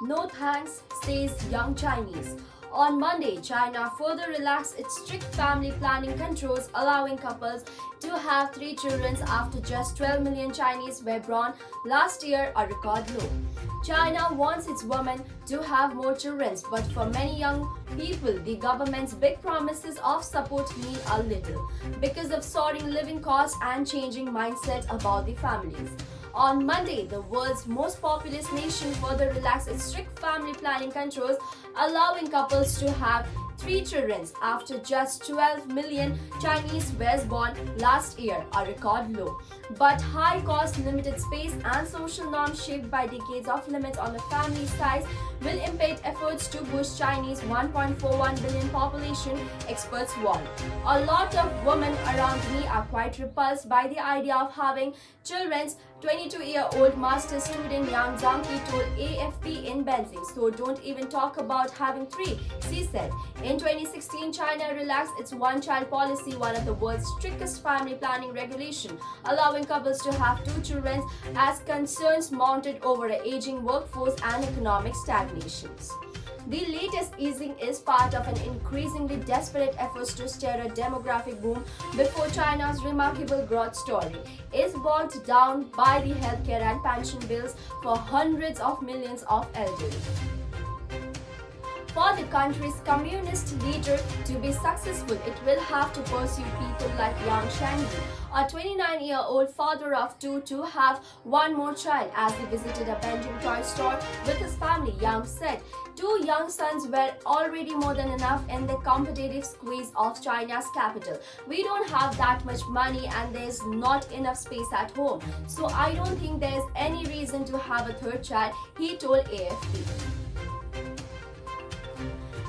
No thanks, says young Chinese. On Monday, China further relaxed its strict family planning controls, allowing couples to have 3 children after just 12 million Chinese were born last year, a record low. China wants its women to have more children, but for many young people, the government's big promises of support mean a little because of soaring living costs and changing mindset about the families. On Monday, the world's most populous nation further relaxed its strict family planning controls, allowing couples to have 3 children after just 12 million Chinese were born last year, a record low. But high cost, limited space, and social norms shaped by decades of limits on the family size will impede efforts to boost Chinese 1.41 billion population, experts warn. A lot of women around me are quite repulsed by the idea of having children. 22-year-old master student Yang Zhangqi told AFP in Beijing, so don't even talk about having 3, she said. In 2016, China relaxed its one-child policy, one of the world's strictest family planning regulation, allowing couples to have 2 children as concerns mounted over an aging workforce and economic stagnations. The latest easing is part of an increasingly desperate effort to steer a demographic boom before China's remarkable growth story is bogged down by the healthcare and pension bills for hundreds of millions of elderly. For the country's communist leader to be successful, it will have to pursue people like Yang Shangyi, a 29-year-old father of 2, to have one more child. As he visited a Beijing toy store with his family, Yang said 2 young sons were already more than enough in the competitive squeeze of China's capital. We don't have that much money and there's not enough space at home. So I don't think there's any reason to have a 3rd child, he told AFP.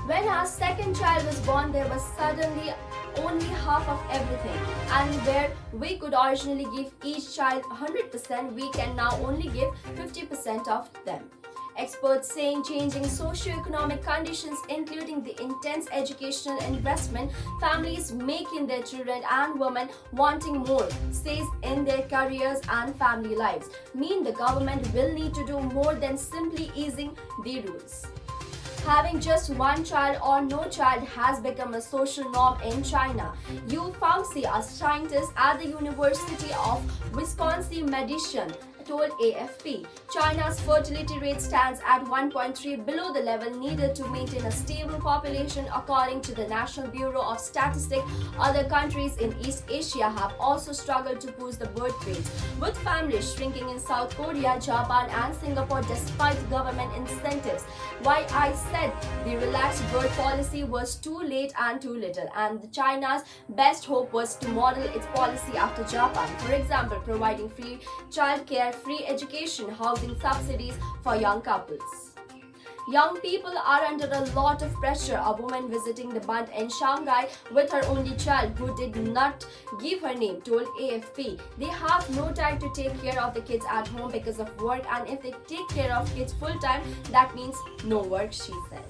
When our 2nd child was born, there was suddenly only half of everything, and where we could originally give each child 100%, we can now only give 50% of them. Experts saying changing socio-economic conditions, including the intense educational investment families make in their children and women wanting more, says in their careers and family lives, mean the government will need to do more than simply easing the rules. Having just one child or no child has become a social norm in China. Yu Fangxi, a scientist at the University of Wisconsin-Madison, told AFP. China's fertility rate stands at 1.3, below the level needed to maintain a stable population, according to the National Bureau of Statistics. Other countries in East Asia have also struggled to boost the birth rates, with families shrinking in South Korea, Japan, and Singapore despite government incentives. Why I said the relaxed birth policy was too late and too little, and China's best hope was to model its policy after Japan, for example, providing free childcare, free education, housing subsidies for young couples. Young people are under a lot of pressure. A woman visiting the Bund in Shanghai with her only child, who did not give her name, told AFP. They have no time to take care of the kids at home because of work, and if they take care of kids full time, that means no work, she said.